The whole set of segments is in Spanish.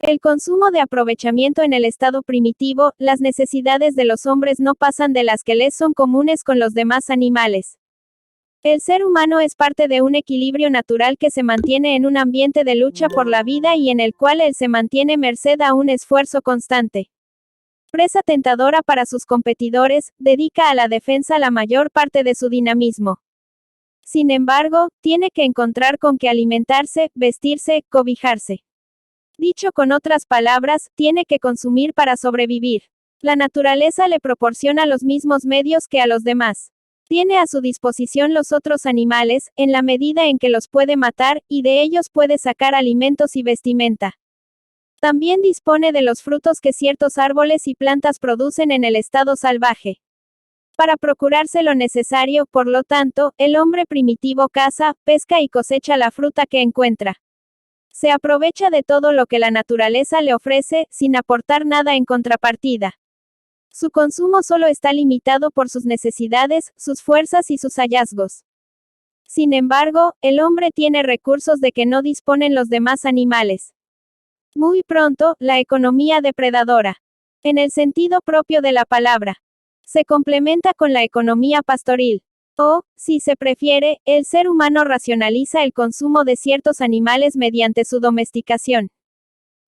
El consumo de aprovechamiento en el estado primitivo, las necesidades de los hombres no pasan de las que les son comunes con los demás animales. El ser humano es parte de un equilibrio natural que se mantiene en un ambiente de lucha por la vida y en el cual él se mantiene merced a un esfuerzo constante. Presa tentadora para sus competidores, dedica a la defensa la mayor parte de su dinamismo. Sin embargo, tiene que encontrar con qué alimentarse, vestirse, cobijarse. Dicho con otras palabras, tiene que consumir para sobrevivir. La naturaleza le proporciona los mismos medios que a los demás. Tiene a su disposición los otros animales, en la medida en que los puede matar, y de ellos puede sacar alimentos y vestimenta. También dispone de los frutos que ciertos árboles y plantas producen en el estado salvaje. Para procurarse lo necesario, por lo tanto, el hombre primitivo caza, pesca y cosecha la fruta que encuentra. Se aprovecha de todo lo que la naturaleza le ofrece, sin aportar nada en contrapartida. Su consumo solo está limitado por sus necesidades, sus fuerzas y sus hallazgos. Sin embargo, el hombre tiene recursos de que no disponen los demás animales. Muy pronto, la economía depredadora, en el sentido propio de la palabra, se complementa con la economía pastoril. O, si se prefiere, el ser humano racionaliza el consumo de ciertos animales mediante su domesticación.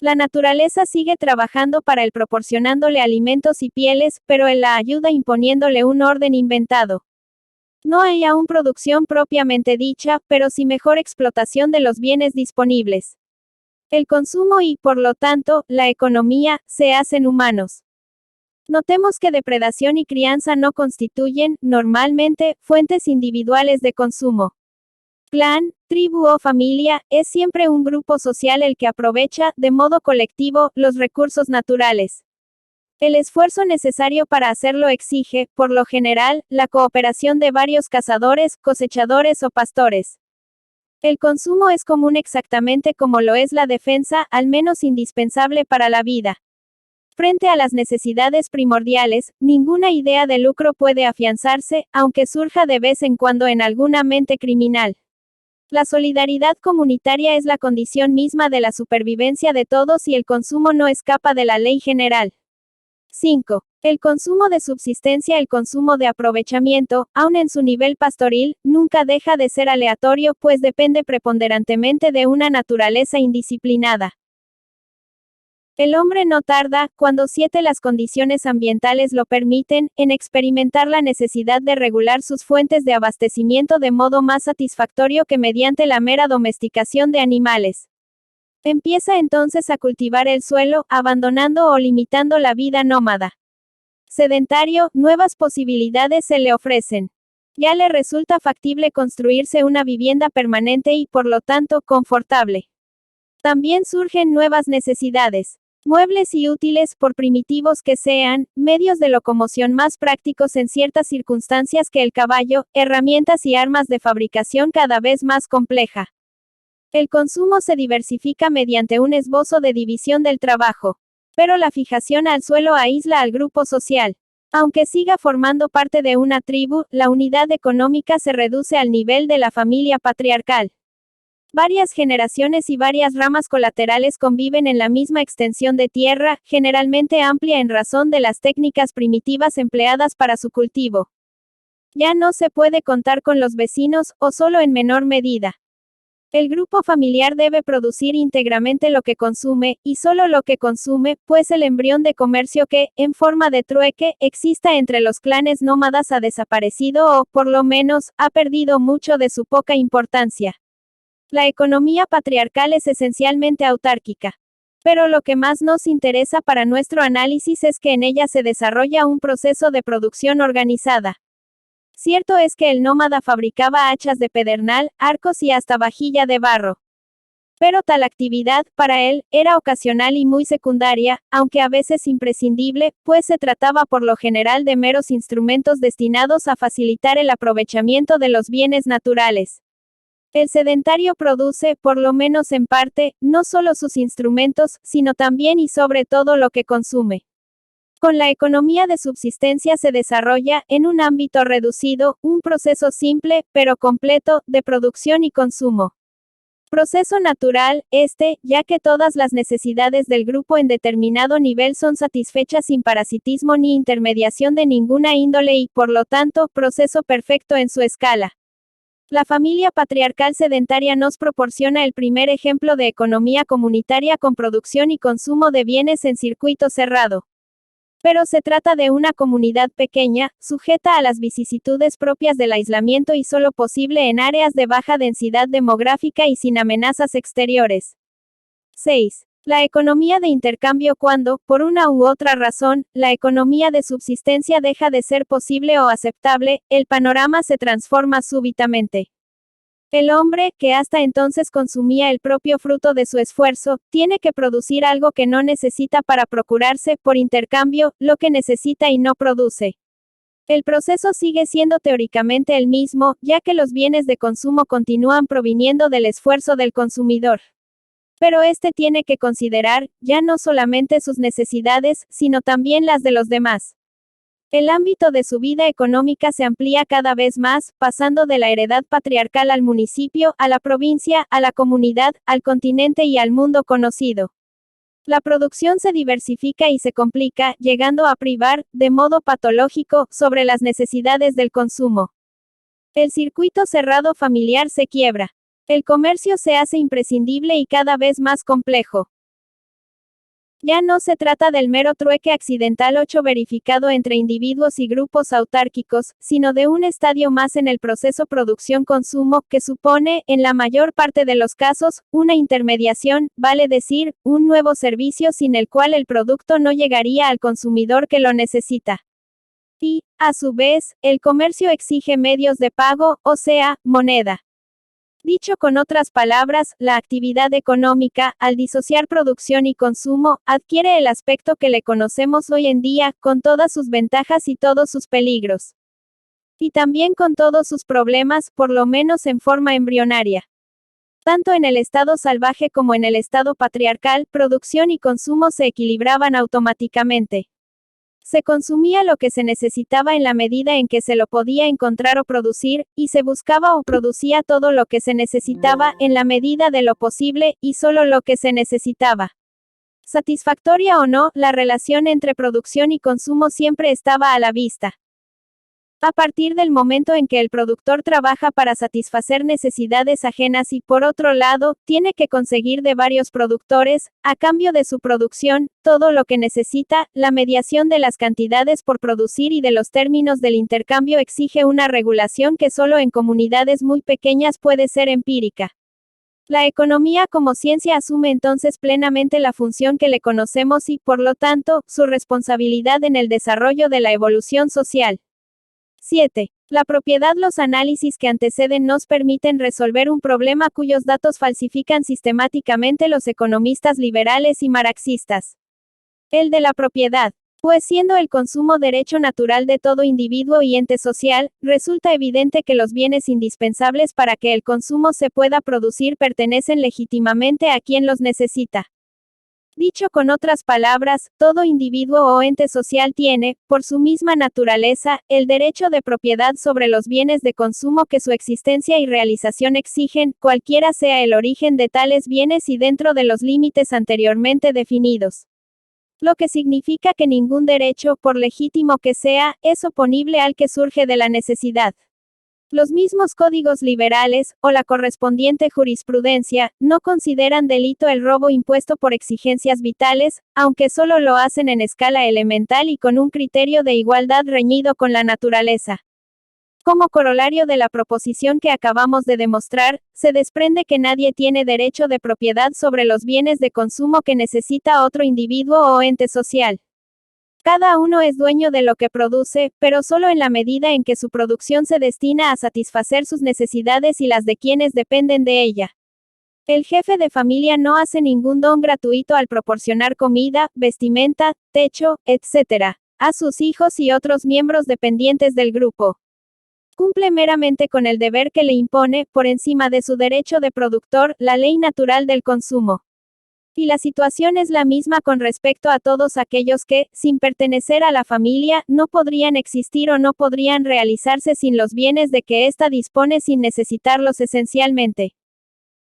La naturaleza sigue trabajando para él proporcionándole alimentos y pieles, pero él la ayuda imponiéndole un orden inventado. No hay aún producción propiamente dicha, pero sí mejor explotación de los bienes disponibles. El consumo y, por lo tanto, la economía, se hacen humanos. Notemos que depredación y crianza no constituyen, normalmente, fuentes individuales de consumo. Clan, tribu o familia, es siempre un grupo social el que aprovecha, de modo colectivo, los recursos naturales. El esfuerzo necesario para hacerlo exige, por lo general, la cooperación de varios cazadores, cosechadores o pastores. El consumo es común exactamente como lo es la defensa, al menos indispensable para la vida. Frente a las necesidades primordiales, ninguna idea de lucro puede afianzarse, aunque surja de vez en cuando en alguna mente criminal. La solidaridad comunitaria es la condición misma de la supervivencia de todos y el consumo no escapa de la ley general. 5. El consumo de subsistencia. El consumo de aprovechamiento, aun en su nivel pastoril, nunca deja de ser aleatorio, pues depende preponderantemente de una naturaleza indisciplinada. El hombre no tarda, cuando las condiciones ambientales lo permiten, en experimentar la necesidad de regular sus fuentes de abastecimiento de modo más satisfactorio que mediante la mera domesticación de animales. Empieza entonces a cultivar el suelo, abandonando o limitando la vida nómada. Sedentario, nuevas posibilidades se le ofrecen. Ya le resulta factible construirse una vivienda permanente y, por lo tanto, confortable. También surgen nuevas necesidades. Muebles y útiles, por primitivos que sean, medios de locomoción más prácticos en ciertas circunstancias que el caballo, herramientas y armas de fabricación cada vez más compleja. El consumo se diversifica mediante un esbozo de división del trabajo. Pero la fijación al suelo aísla al grupo social. Aunque siga formando parte de una tribu, la unidad económica se reduce al nivel de la familia patriarcal. Varias generaciones y varias ramas colaterales conviven en la misma extensión de tierra, generalmente amplia en razón de las técnicas primitivas empleadas para su cultivo. Ya no se puede contar con los vecinos, o solo en menor medida. El grupo familiar debe producir íntegramente lo que consume, y solo lo que consume, pues el embrión de comercio que, en forma de trueque, exista entre los clanes nómadas ha desaparecido o, por lo menos, ha perdido mucho de su poca importancia. La economía patriarcal es esencialmente autárquica. Pero lo que más nos interesa para nuestro análisis es que en ella se desarrolla un proceso de producción organizada. Cierto es que el nómada fabricaba hachas de pedernal, arcos y hasta vajilla de barro. Pero tal actividad, para él, era ocasional y muy secundaria, aunque a veces imprescindible, pues se trataba por lo general de meros instrumentos destinados a facilitar el aprovechamiento de los bienes naturales. El sedentario produce, por lo menos en parte, no solo sus instrumentos, sino también y sobre todo lo que consume. Con la economía de subsistencia se desarrolla, en un ámbito reducido, un proceso simple, pero completo, de producción y consumo. Proceso natural, ya que todas las necesidades del grupo en determinado nivel son satisfechas sin parasitismo ni intermediación de ninguna índole y, por lo tanto, proceso perfecto en su escala. La familia patriarcal sedentaria nos proporciona el primer ejemplo de economía comunitaria con producción y consumo de bienes en circuito cerrado. Pero se trata de una comunidad pequeña, sujeta a las vicisitudes propias del aislamiento y solo posible en áreas de baja densidad demográfica y sin amenazas exteriores. 6. La economía de intercambio cuando, por una u otra razón, la economía de subsistencia deja de ser posible o aceptable, el panorama se transforma súbitamente. El hombre, que hasta entonces consumía el propio fruto de su esfuerzo, tiene que producir algo que no necesita para procurarse, por intercambio, lo que necesita y no produce. El proceso sigue siendo teóricamente el mismo, ya que los bienes de consumo continúan proviniendo del esfuerzo del consumidor. Pero este tiene que considerar, ya no solamente sus necesidades, sino también las de los demás. El ámbito de su vida económica se amplía cada vez más, pasando de la heredad patriarcal al municipio, a la provincia, a la comunidad, al continente y al mundo conocido. La producción se diversifica y se complica, llegando a privar, de modo patológico, sobre las necesidades del consumo. El circuito cerrado familiar se quiebra. El comercio se hace imprescindible y cada vez más complejo. Ya no se trata del mero trueque accidental verificado entre individuos y grupos autárquicos, sino de un estadio más en el proceso producción-consumo, que supone, en la mayor parte de los casos, una intermediación, vale decir, un nuevo servicio sin el cual el producto no llegaría al consumidor que lo necesita. Y, a su vez, el comercio exige medios de pago, o sea, moneda. Dicho con otras palabras, la actividad económica, al disociar producción y consumo, adquiere el aspecto que le conocemos hoy en día, con todas sus ventajas y todos sus peligros. Y también con todos sus problemas, por lo menos en forma embrionaria. Tanto en el estado salvaje como en el estado patriarcal, producción y consumo se equilibraban automáticamente. Se consumía lo que se necesitaba en la medida en que se lo podía encontrar o producir, y se buscaba o producía todo lo que se necesitaba, en la medida de lo posible, y solo lo que se necesitaba. Satisfactoria o no, la relación entre producción y consumo siempre estaba a la vista. A partir del momento en que el productor trabaja para satisfacer necesidades ajenas y, por otro lado, tiene que conseguir de varios productores, a cambio de su producción, todo lo que necesita, la mediación de las cantidades por producir y de los términos del intercambio exige una regulación que solo en comunidades muy pequeñas puede ser empírica. La economía como ciencia asume entonces plenamente la función que le conocemos y, por lo tanto, su responsabilidad en el desarrollo de la evolución social. 7. La propiedad. Los análisis que anteceden nos permiten resolver un problema cuyos datos falsifican sistemáticamente los economistas liberales y marxistas. El de la propiedad. Pues siendo el consumo derecho natural de todo individuo y ente social, resulta evidente que los bienes indispensables para que el consumo se pueda producir pertenecen legítimamente a quien los necesita. Dicho con otras palabras, todo individuo o ente social tiene, por su misma naturaleza, el derecho de propiedad sobre los bienes de consumo que su existencia y realización exigen, cualquiera sea el origen de tales bienes y dentro de los límites anteriormente definidos. Lo que significa que ningún derecho, por legítimo que sea, es oponible al que surge de la necesidad. Los mismos códigos liberales, o la correspondiente jurisprudencia, no consideran delito el robo impuesto por exigencias vitales, aunque solo lo hacen en escala elemental y con un criterio de igualdad reñido con la naturaleza. Como corolario de la proposición que acabamos de demostrar, se desprende que nadie tiene derecho de propiedad sobre los bienes de consumo que necesita otro individuo o ente social. Cada uno es dueño de lo que produce, pero solo en la medida en que su producción se destina a satisfacer sus necesidades y las de quienes dependen de ella. El jefe de familia no hace ningún don gratuito al proporcionar comida, vestimenta, techo, etc., a sus hijos y otros miembros dependientes del grupo. Cumple meramente con el deber que le impone, por encima de su derecho de productor, la ley natural del consumo. Y la situación es la misma con respecto a todos aquellos que, sin pertenecer a la familia, no podrían existir o no podrían realizarse sin los bienes de que ésta dispone sin necesitarlos esencialmente.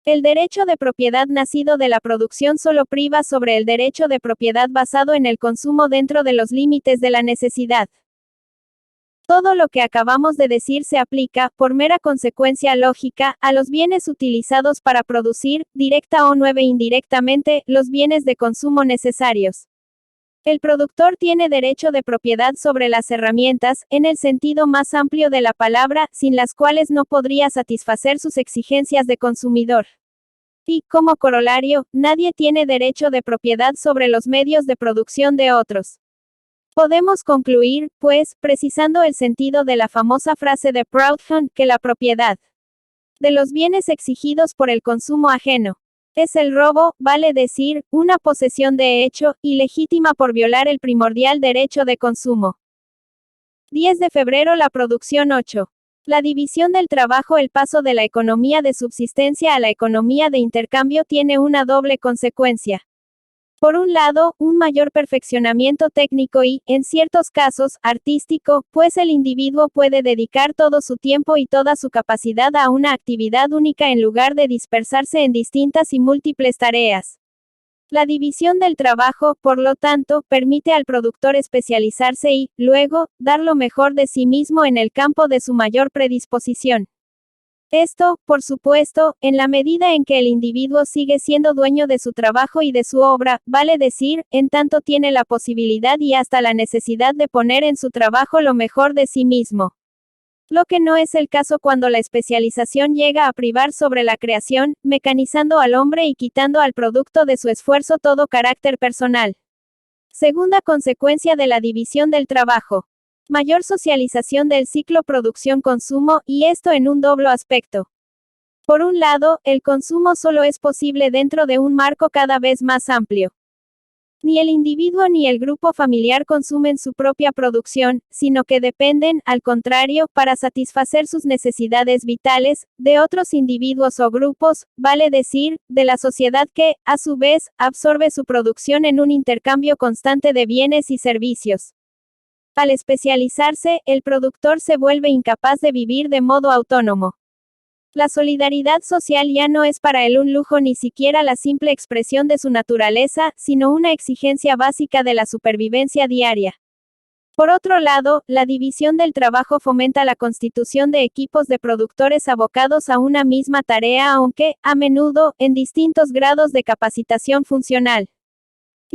El derecho de propiedad nacido de la producción solo priva sobre el derecho de propiedad basado en el consumo dentro de los límites de la necesidad. Todo lo que acabamos de decir se aplica, por mera consecuencia lógica, a los bienes utilizados para producir, directa o indirectamente, los bienes de consumo necesarios. El productor tiene derecho de propiedad sobre las herramientas, en el sentido más amplio de la palabra, sin las cuales no podría satisfacer sus exigencias de consumidor. Y, como corolario, nadie tiene derecho de propiedad sobre los medios de producción de otros. Podemos concluir, pues, precisando el sentido de la famosa frase de Proudhon, que la propiedad de los bienes exigidos por el consumo ajeno es el robo, vale decir, una posesión de hecho, ilegítima por violar el primordial derecho de consumo. 10 de febrero. La producción 8. La división del trabajo. El paso de la economía de subsistencia a la economía de intercambio tiene una doble consecuencia. Por un lado, un mayor perfeccionamiento técnico y, en ciertos casos, artístico, pues el individuo puede dedicar todo su tiempo y toda su capacidad a una actividad única en lugar de dispersarse en distintas y múltiples tareas. La división del trabajo, por lo tanto, permite al productor especializarse y, luego, dar lo mejor de sí mismo en el campo de su mayor predisposición. Esto, por supuesto, en la medida en que el individuo sigue siendo dueño de su trabajo y de su obra, vale decir, en tanto tiene la posibilidad y hasta la necesidad de poner en su trabajo lo mejor de sí mismo. Lo que no es el caso cuando la especialización llega a privar sobre la creación, mecanizando al hombre y quitando al producto de su esfuerzo todo carácter personal. Segunda consecuencia de la división del trabajo. Mayor socialización del ciclo producción-consumo, y esto en un doble aspecto. Por un lado, el consumo solo es posible dentro de un marco cada vez más amplio. Ni el individuo ni el grupo familiar consumen su propia producción, sino que dependen, al contrario, para satisfacer sus necesidades vitales, de otros individuos o grupos, vale decir, de la sociedad que, a su vez, absorbe su producción en un intercambio constante de bienes y servicios. Al especializarse, el productor se vuelve incapaz de vivir de modo autónomo. La solidaridad social ya no es para él un lujo ni siquiera la simple expresión de su naturaleza, sino una exigencia básica de la supervivencia diaria. Por otro lado, la división del trabajo fomenta la constitución de equipos de productores abocados a una misma tarea, aunque, a menudo, en distintos grados de capacitación funcional.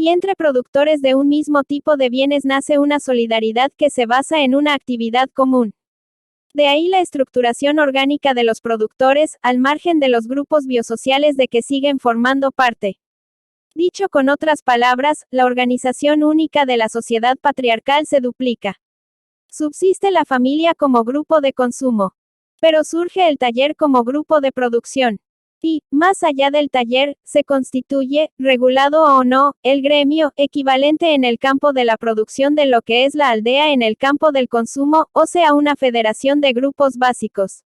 Y entre productores de un mismo tipo de bienes nace una solidaridad que se basa en una actividad común. De ahí la estructuración orgánica de los productores, al margen de los grupos biosociales de que siguen formando parte. Dicho con otras palabras, la organización única de la sociedad patriarcal se duplica. Subsiste la familia como grupo de consumo. Pero surge el taller como grupo de producción. Y, más allá del taller, se constituye, regulado o no, el gremio, equivalente en el campo de la producción de lo que es la aldea en el campo del consumo, o sea una federación de grupos básicos.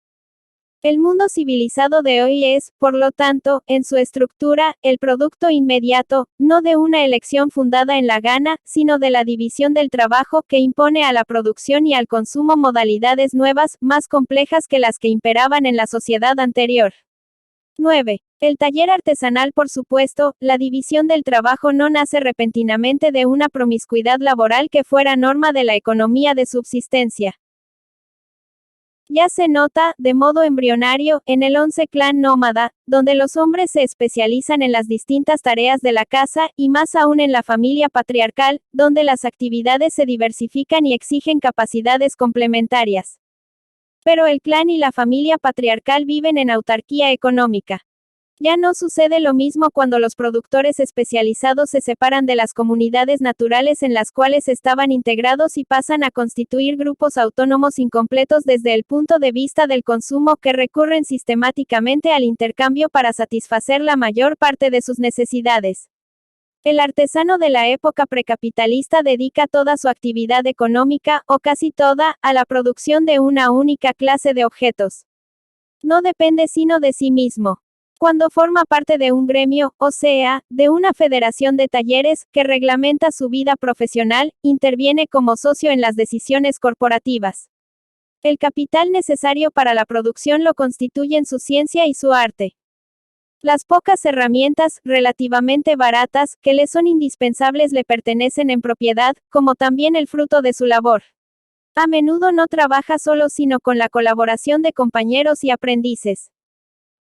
El mundo civilizado de hoy es, por lo tanto, en su estructura, el producto inmediato, no de una elección fundada en la gana, sino de la división del trabajo que impone a la producción y al consumo modalidades nuevas, más complejas que las que imperaban en la sociedad anterior. 9. El taller artesanal. Por supuesto, la división del trabajo no nace repentinamente de una promiscuidad laboral que fuera norma de la economía de subsistencia. Ya se nota, de modo embrionario, en el 11 clan nómada, donde los hombres se especializan en las distintas tareas de la casa, y más aún en la familia patriarcal, donde las actividades se diversifican y exigen capacidades complementarias. Pero el clan y la familia patriarcal viven en autarquía económica. Ya no sucede lo mismo cuando los productores especializados se separan de las comunidades naturales en las cuales estaban integrados y pasan a constituir grupos autónomos incompletos desde el punto de vista del consumo que recurren sistemáticamente al intercambio para satisfacer la mayor parte de sus necesidades. El artesano de la época precapitalista dedica toda su actividad económica, o casi toda, a la producción de una única clase de objetos. No depende sino de sí mismo. Cuando forma parte de un gremio, o sea, de una federación de talleres, que reglamenta su vida profesional, interviene como socio en las decisiones corporativas. El capital necesario para la producción lo constituyen su ciencia y su arte. Las pocas herramientas, relativamente baratas, que le son indispensables le pertenecen en propiedad, como también el fruto de su labor. A menudo no trabaja solo sino con la colaboración de compañeros y aprendices.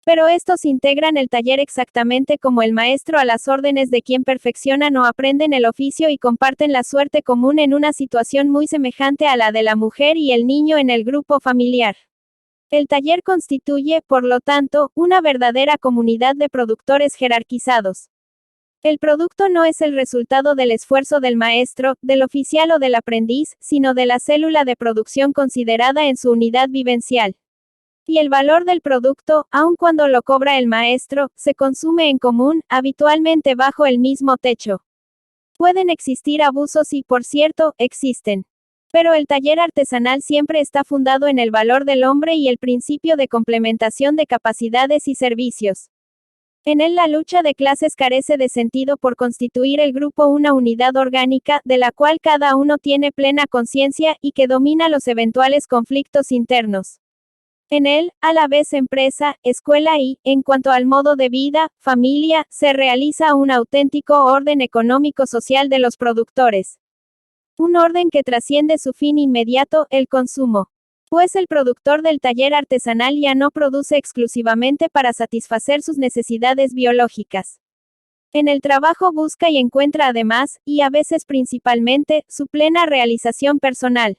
Pero estos integran el taller exactamente como el maestro a las órdenes de quien perfeccionan o aprenden el oficio y comparten la suerte común en una situación muy semejante a la de la mujer y el niño en el grupo familiar. El taller constituye, por lo tanto, una verdadera comunidad de productores jerarquizados. El producto no es el resultado del esfuerzo del maestro, del oficial o del aprendiz, sino de la célula de producción considerada en su unidad vivencial. Y el valor del producto, aun cuando lo cobra el maestro, se consume en común, habitualmente bajo el mismo techo. Pueden existir abusos y, por cierto, existen. Pero el taller artesanal siempre está fundado en el valor del hombre y el principio de complementación de capacidades y servicios. En él la lucha de clases carece de sentido por constituir el grupo una unidad orgánica, de la cual cada uno tiene plena conciencia, y que domina los eventuales conflictos internos. En él, a la vez empresa, escuela y, en cuanto al modo de vida, familia, se realiza un auténtico orden económico-social de los productores. Un orden que trasciende su fin inmediato, el consumo. Pues el productor del taller artesanal ya no produce exclusivamente para satisfacer sus necesidades biológicas. En el trabajo busca y encuentra además, y a veces principalmente, su plena realización personal.